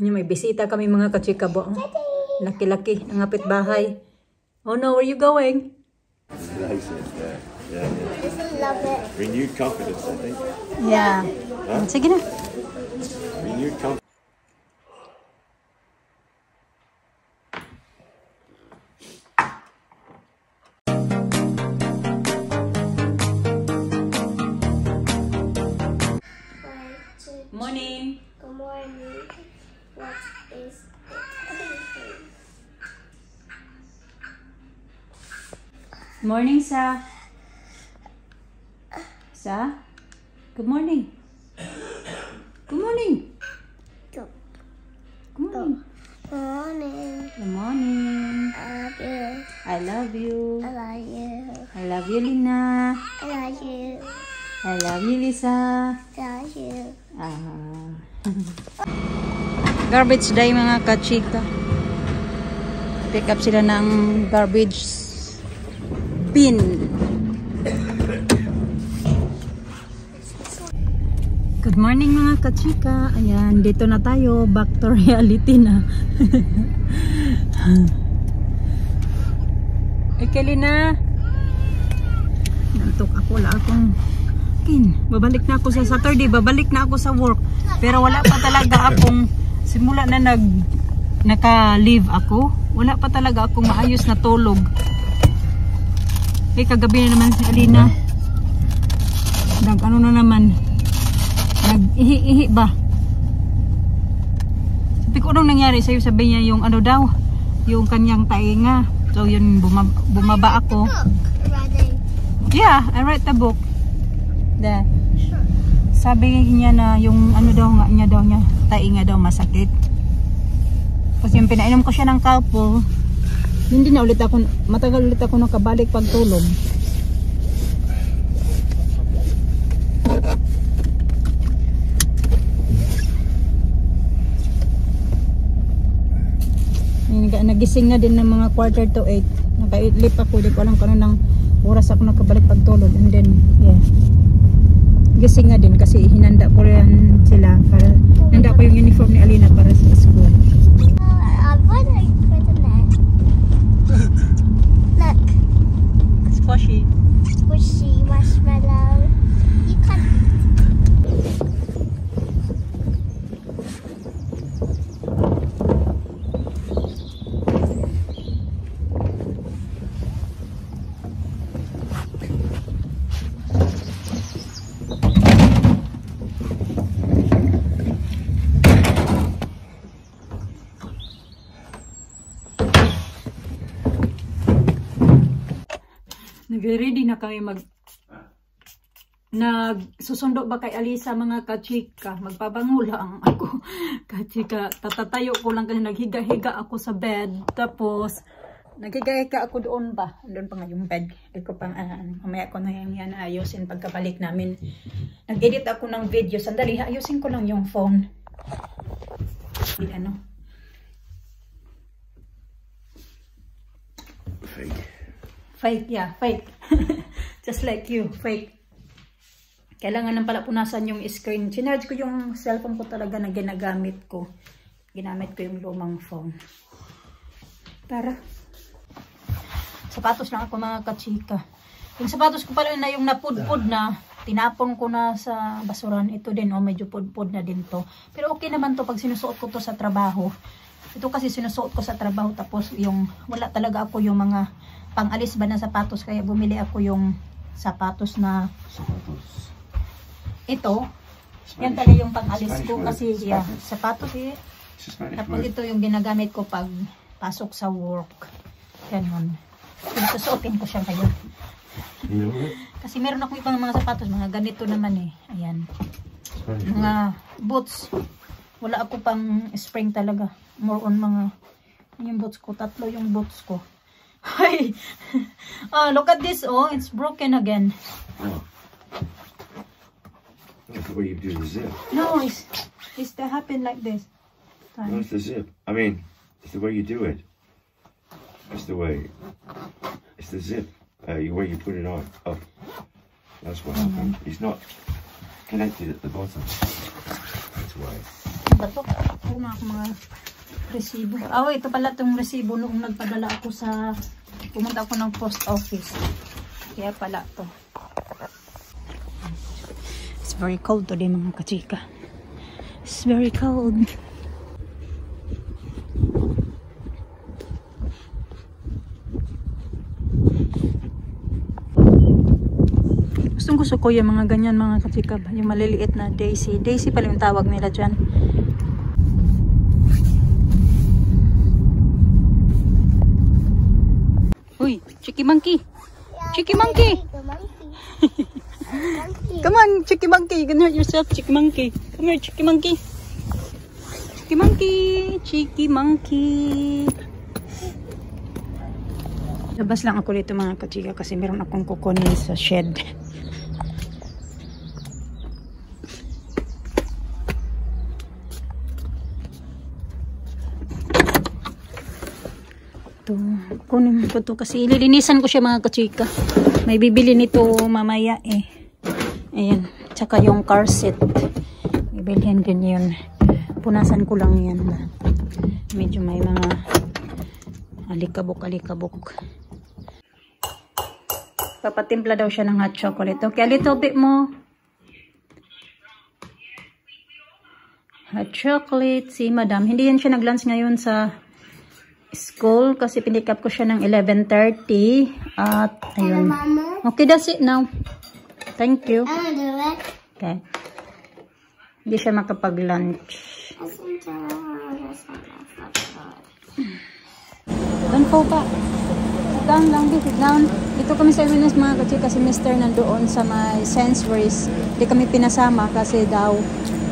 May bisita kami mga kachikabo. Laki-laki ng kapitbahay. Oh no, where are you going? Nice, yeah. I love it. Renewed confidence, I think. Yeah. Huh? Sige na. Renewed confidence. Morning. Good morning. What is it? Morning, Sa. Sa? Good morning. Good morning. Good Good morning. morning. Good morning. I love you. I love you. I love you. I love you, Lina. I love you. I love you, Lisa. I love you. Garbage day mga kachika. Pick up sila ng garbage bin. Good morning mga kachika. Ayan, dito na tayo. Back to reality na. Ekelina. Nantok ako. Wala akong babalik na ako sa Saturday, babalik na ako sa work. Pero wala pa talaga akong simula na naka-leave ako. Wala pa talaga akong maayos na tulog. Kagabi na naman si Alina. Ano na naman. Nag-ihi-ihi ba? Sabi ko, anong nangyari sa'yo? Sabi niya yung ano daw, yung kanyang tainga. So yun, bumaba ako. Yeah, I read the book. Sabi niya na yung ano daw nga niya tainga daw masakit. Kasi yung pinainom ko siya ng kalpo, hindi na ulit ako, matagal ulit ako nakabalik pagtulog. Nagising na din ng mga 7:45. Nakailip ako, di ko alam kung anong oras ako nakabalik pagtulog. And then, yeah. Gising nga din kasi hinanda ko rin sila para handa ko yung uniform ni Alina para sa school. What are you putting there? Look. Squishy. Squishy marshmallow. You can. Nag-ready na kami nagsusundo ba kay Alisa mga kachika. Magpabango lang ako. Kachika, tatatayo ko lang kasi naghiga-higa ako sa bed. Tapos, naghiga-higa ako doon ba? Doon pa nga yung bed. Hindi ko pang, mamaya ko na yan ayusin pagkabalik namin. Nag-edit ako ng video. Sandali, ayusin ko lang yung phone. Ano? Fake, yeah, fake. Just like you, fake. Kailangan nang pala punasan yung screen. Sinarge ko yung cellphone ko talaga na ginagamit ko. Ginamit ko yung lumang phone. Tara. Sapatos lang ako mga kachika. Yung sapatos ko pala na yung napudpud na, tinapon ko na sa basuran. Ito din, oh, medyo pudpud na din to. Pero okay naman to pag sinusuot ko to sa trabaho. Ito kasi sinusuot ko sa trabaho tapos yung, wala talaga ako yung mga pang-alis ba na sapatos, kaya bumili ako yung sapatos na ito. Yan talaga yung pang-alis ko kasi yeah, sapatos eh. Tapos ito yung ginagamit ko pag pasok sa work. Ganun. Susuotin ko siya ngayon. Kasi meron ako ibang mga sapatos, mga ganito naman eh. Ayan. Mga boots. Wala ako pang spring talaga. More on mga yung boots ko. 3 yung boots ko. Hi. Look at this. Oh, it's broken again. Oh. Look at what you do to the zip. No, it's that happened like this. No, it's the zip. I mean, it's the way you do it. It's the way. It's the zip. The way you put it on. Up. That's what happened. It's not connected at the bottom. That's why. ba to? Puro na ako mga resibo. Oh, ito pala itong resibo noong nagpadala ako sa, pumunta ako ng post office. Kaya pala to. It's very cold today mga kachika. It's very cold. Gusto ko yung mga ganyan mga kachika. Yung maliliit na daisy. Daisy pala yung tawag nila dyan. Uy, Chicky Monkey. Chicky Monkey. Come on, Chicky Monkey. You can hurt yourself, Chicky Monkey. Come here, Chicky Monkey. Chicky Monkey. Chicky Monkey. Labas lang ako dito mga kachika kasi meron akong kukunin sa shed. Kunin ko to kasi ililinisan ko siya mga kachika. May bibili nito mamaya eh. Ayan. Tsaka yung car seat. Bibilhin din yun. Punasan ko lang yan. Medyo may mga alikabok. Papatimpla daw siya ng hot chocolate. Okay, a little bit more. Hot chocolate. Si madam. Hindi yan siya nag-lunch ngayon sa school kasi pinikap ko siya ng 11:30 at ayun. Okay, that's it now. Thank you. Okay. Hindi siya makapag-lunch. Doon po pa. Down lang, down. Dito kami sa Winners mga kachika kasi Mr. nandoon sa my Sainsbury's. Hindi kami pinasama kasi daw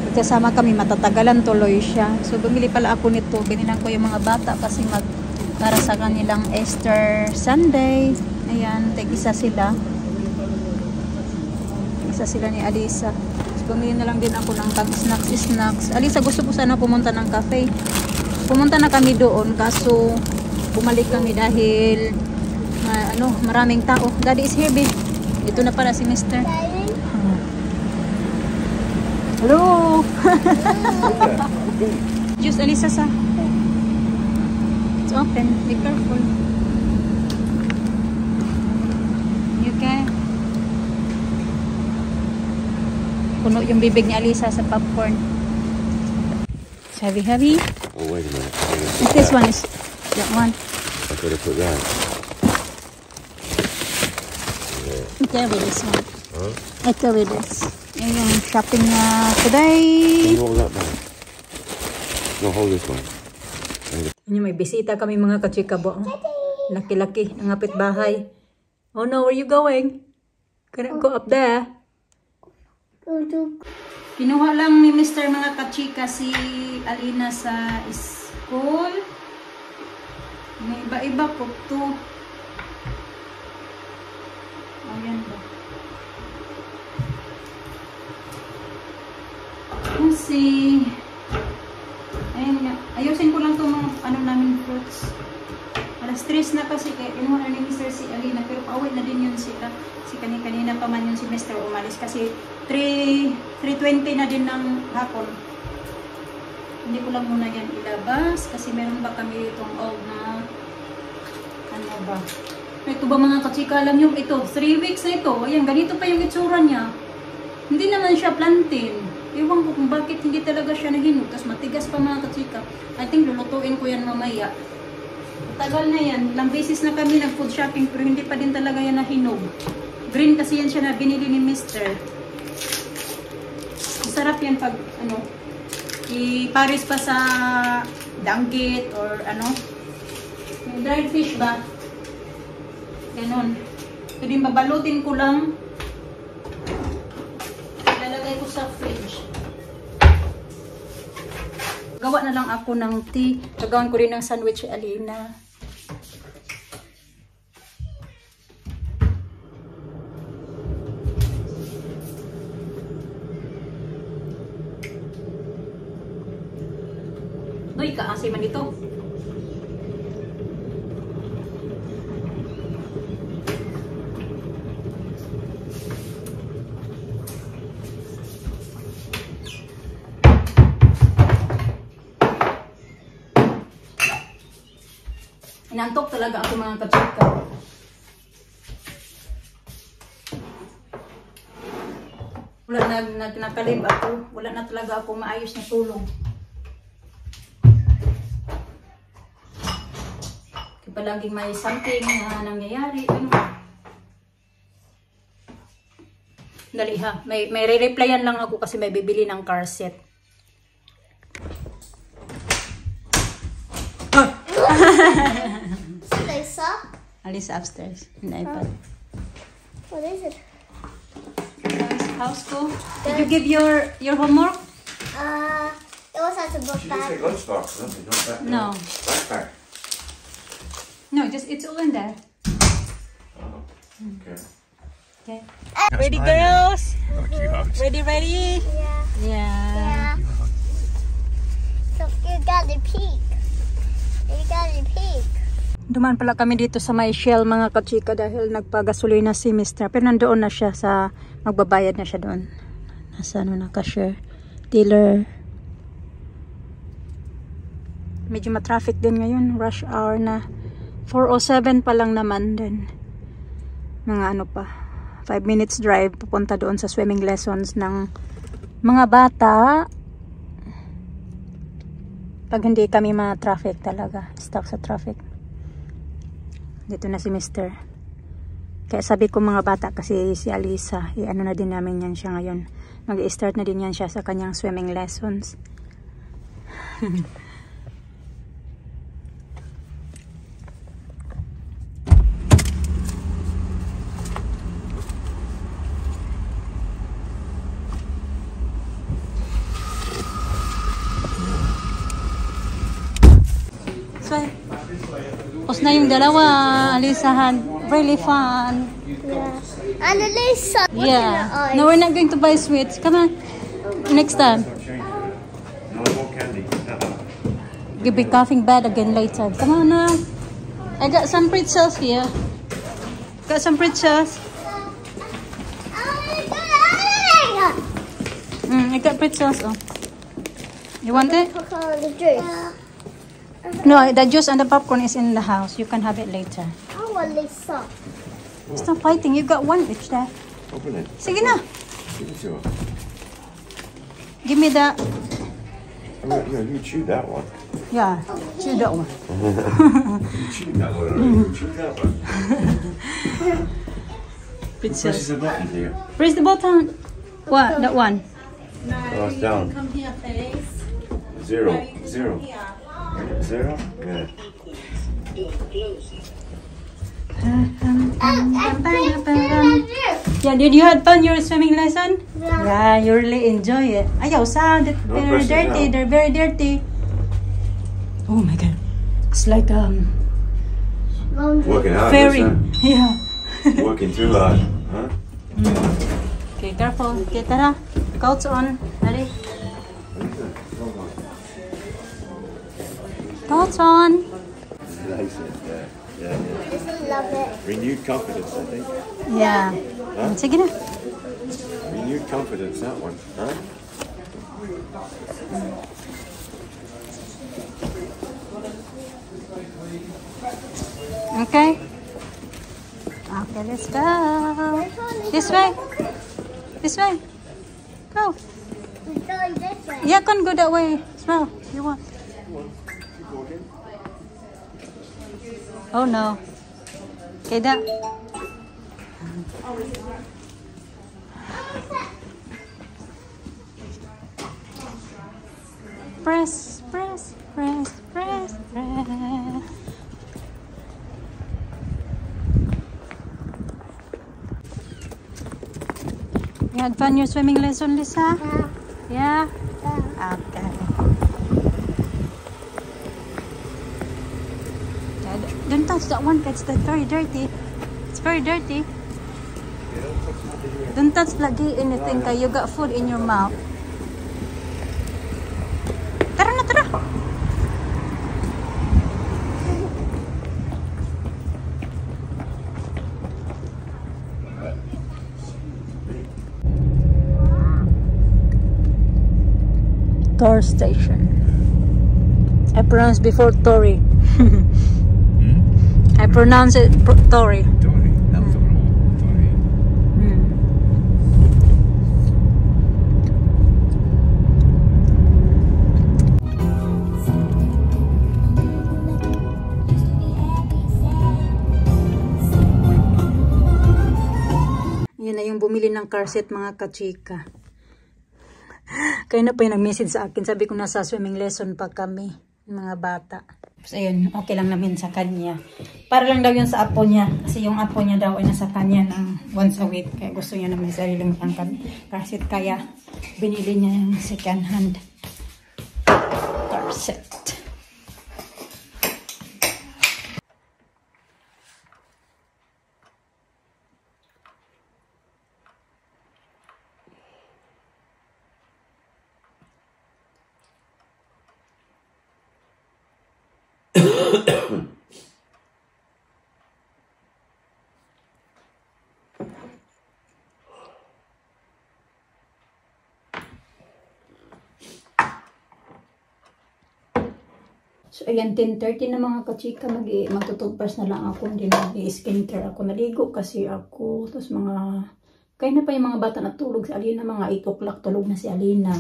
kasama kami, matatagalan tuloy siya. So, bumili pala ako nito. Binilang ko yung mga bata kasi para sa kanilang Easter Sunday. Ayan, tig-isa sila. Isa sila ni Alisa. So, bumili na lang din ako ng pang-snacks. Alisa, gusto ko sana pumunta ng cafe. Pumunta na kami doon, kaso bumalik kami dahil maraming tao. Daddy is here, babe. Ito na pala si Mr. Hello! Juice, Alisa sa. It's open. Be careful. You can. Puno yung bibig ni Alisa sa popcorn. It's heavy. Oh, wait a minute. This one is that one. I could have put that. Yeah. Okay, with this one. Huh? Ito with this. Yan yung shopping niya today. Can you hold that back? No, hold this one. Yan, may bisita kami mga kachikabo. Laki-laki, nangapit bahay. Oh no, where you going? Can I go up there? Pinuha lang ni Mr. mga kachika si Alina sa school. May iba-iba po to. Ayan ba? Kasi ayun nga, ayusin ko lang itong mga namin fruits. Alas 3 na kasi kaya pinuha na ni Mr. si Alina, pero pauwi na din yun sila. Si kanina pa man yun si Mr. umalis kasi 3:20 na din ng hapon. Hindi ko lang muna yan ilabas kasi meron ba kami itong old na ano ba. Ito ba mga kachika, alam nyo ito, 3 weeks na ito. Ayan, ganito pa yung itsura niya. Hindi naman siya plantain. Ewan ko kung bakit hindi talaga siya nahinog. Tapos matigas pa mga kachika. I think lulutuin ko yan mamaya. Tagal na yan. Ilang beses na kami nag-food shopping pero hindi pa din talaga yan nahinog. Green kasi yan siya na binili ni Mr. Masarap yan pag i-paris pa sa danggit or yung dried fish ba? Ganon. So din babalutin ko lang. Ilalagay ko sa fridge. Gawa na lang ako ng tea. Gagawin ko rin ng sandwich si Alina. Uy, kaasi man ito. Inantok talaga ako mga kachika. Wala nakalib ako. Wala na talaga ako maayos na tulog. Kaya palaging may something na nangyayari. Ano? Dali ha. May re-replyan lang ako kasi may bibili ng car seat. Lisa? Alisa upstairs in the iPad. What is it? How's school? Did you give your homework? It was at the book She didn't bag. say lunchbox, nothing, not that. No. Backpack. No, it's all in there. Oh, okay. Okay. Ready, girls? Ready? Yeah. Yeah. So you got the peak. You got the peak. Dumaan pala kami dito sa may Shell mga kachika dahil nagpagasolina si Mr. Pero nandoon na siya sa, magbabayad na siya doon. Nasa ano na, cashier, dealer. Medyo matraffic din ngayon, rush hour na. 4:07 pa lang naman din. Mga ano pa, 5 minutes drive pupunta doon sa swimming lessons ng mga bata. Pag hindi kami ma-traffic talaga, stuck sa traffic. Dito na si Mr. Kaya sabi ko mga bata kasi si Alisa, ano na din namin yan siya ngayon. Mag-i-start na din yan siya sa kanyang swimming lessons. So, tapos na yung dalawa, Alisahan. Really fun. Yeah. And Lisa. What's in her Yeah. eyes? No, we're not going to buy sweets. Come on. Next time. No more candy. You'll be coughing bad again later. Come on now. I got some pretzels here. Got some pretzels. I got pretzels. Oh. You want it? The juice. No, the juice and the popcorn is in the house. You can have it later. I want Lisa. Stop fighting. You got one each there. Open it. Sige na. Give it to her. Give me the... You chew that one. Yeah, chew that one. You chew that one. You chew that one. Press Pretzels. the button here. Press the button. What? That one. Oh, it's down. Come here, please. Zero. Come Zero. here. Zero? Yeah. Yeah, did you have fun your swimming lesson? Yeah, you really enjoy it. Ayaw sa, they're very press it dirty. down. They're very dirty. Oh my god, it's like Working hard. fairy. Listen. Yeah. Working too hard. Huh? Okay, careful. Okay, tara. Coats on. Ready? Coats on. Nice. Yeah. Love it. Renewed confidence, I think. Yeah. Huh? Sige na. Renewed confidence, that one. Huh? Okay. Okay, let's go. This way. This way. Go. We're going this way. Yeah, can go that way as well. You want? Oh no. Okay, that. Press. You had fun your swimming lesson, Lisa? Yeah? Okay. Don't touch that one, it's very dirty. It's very dirty. Don't touch lagi anything kaya you got food in your mouth. Tara na, tara! Tor station. I pronounced before Tori. I pronounce it Tori. Tori. Tori. Yan na yung bumili ng car seat mga kachika. Kaya na pa yung nag-message sa akin. Sabi ko nasa swimming lesson pa kami, mga bata. So, ayun, okay lang namin sa kanya. Para lang daw yun sa apo niya. Kasi yung apo niya daw ay nasa kanya ng once a week. Kaya gusto niya naman sariling car seat. Kaya binili niya yung second hand car seat. So, ayan, 10:30 na mga kachika, magtutugpas na lang ako, hindi mag-skincare ako, naligo kasi ako, tapos kaya na pa yung mga bata natulog, si Alina mga 8 o'clock, tulog na si Alina,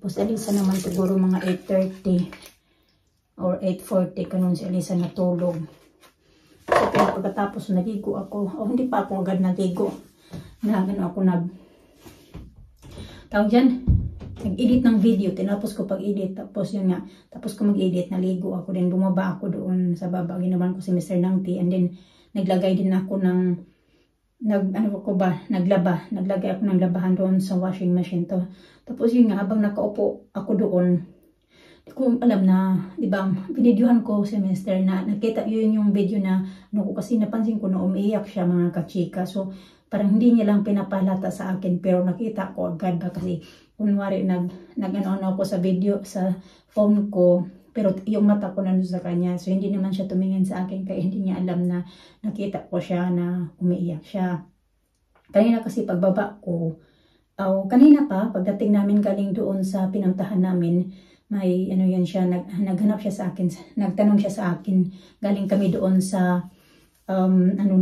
tapos Alisa naman siguro mga 8:30 or 8:40, kanun si Alisa natulog. So, kaya pagkatapos naligo ako, hindi pa ako agad naligo, nag-edit ng video, tinapos ko pag-edit, tapos yun nga, tapos ko mag-edit, naligo ako, then bumaba ako doon sa baba, ginawan ko si Mr. Nangti, and then naglagay din ako ng, naglagay ako ng labahan doon sa washing machine to. Tapos yun nga, habang nakaupo ako doon, di ko alam na, di ba, binidyohan ko si Mr. na, nakita yun yung video na, kasi napansin ko na umiiyak siya mga kachika, so parang hindi niya lang pinapalata sa akin, pero nakita ko agad ba kasi, kunwari, nag-ano ako sa video, sa phone ko, pero yung mata ko nandun sa kanya. So, hindi naman siya tumingin sa akin, kaya hindi niya alam na nakita ko siya na umiiyak siya. Kanina kasi pagbaba ko, kanina pa, pagdating namin galing doon sa pinuntahan namin, may, yan siya, naghanap siya sa akin, nagtanong siya sa akin, galing kami doon sa, ano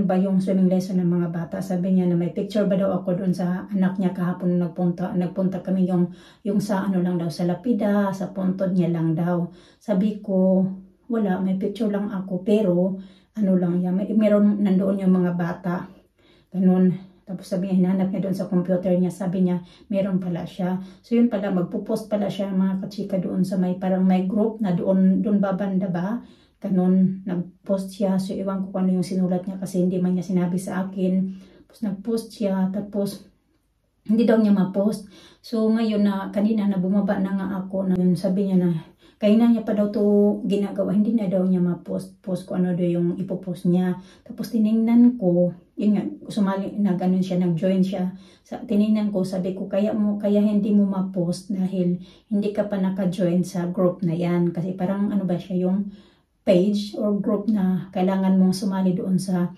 ba yung swimming lesson ng mga bata. Sabi niya na may picture ba daw ako doon sa anak niya kahapon nagpunta kami yung sa ano lang daw, sa lapida, sa puntod niya lang daw. Sabi ko, wala, may picture lang ako, pero ano lang yan, meron nandoon yung mga bata. Ganun. Tapos sabi niya, hinanap niya doon sa computer niya, sabi niya, meron pala siya. So yun pala, magpupost pala siya mga kachika doon sa parang may group na doon babanda ba? Ganun, nag-post siya. So, iwan ko kung ano yung sinulat niya kasi hindi man niya sinabi sa akin. Tapos, nag-post siya. Tapos, hindi daw niya ma-post. So, ngayon na, kanina na bumaba na nga ako. Sabi niya na, kaya niya pa daw to ginagawa. Hindi na daw niya ma-post. Post ko ano daw yung ipopost niya. Tapos, tinignan ko. Yun nga, nag-join siya. Tinignan ko, sabi ko, kaya hindi mo ma-post dahil hindi ka pa naka-join sa group na yan. Kasi parang ano ba siya yung page or group na kailangan mong sumali doon sa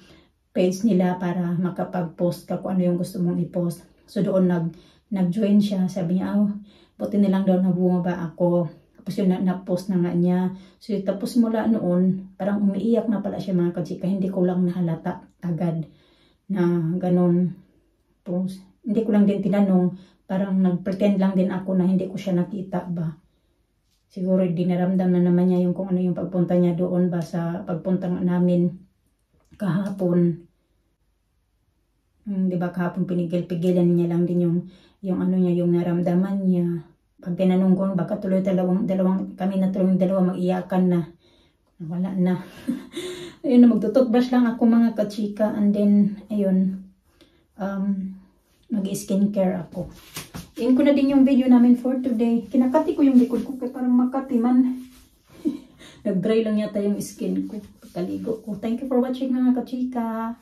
page nila para makapag-post ka kung ano yung gusto mong i-post. So doon nag-join siya. Sabi niya, buti nilang daw na bumaba ako. Tapos yun, na-post na nga niya. So tapos mula noon, parang umiiyak na pala siya mga kachika. Hindi ko lang nahalata agad na ganun. Tapos, hindi ko lang din tinanong. Parang nag-pretend lang din ako na hindi ko siya nakita ba. Siguro dinaramdam na naman niya yung kung ano yung pagpunta niya doon ba sa pagpunta namin kahapon. Diba kahapon pinigil-pigilan niya lang din yung ano niya, yung naramdaman niya. Pag tinanong ko, baka tuloy kami na tuloy dalawa mag-iyakan na. Wala na. Ayun na, magtututbrush lang ako mga kachika, and then, ayun, mag-skincare ako. Iyan ko na din yung video namin for today. Kinakati ko yung likod ko kaya parang makati man. Nag-dry lang yata yung skin ko. Pagkaligo ko. Thank you for watching mga kachika.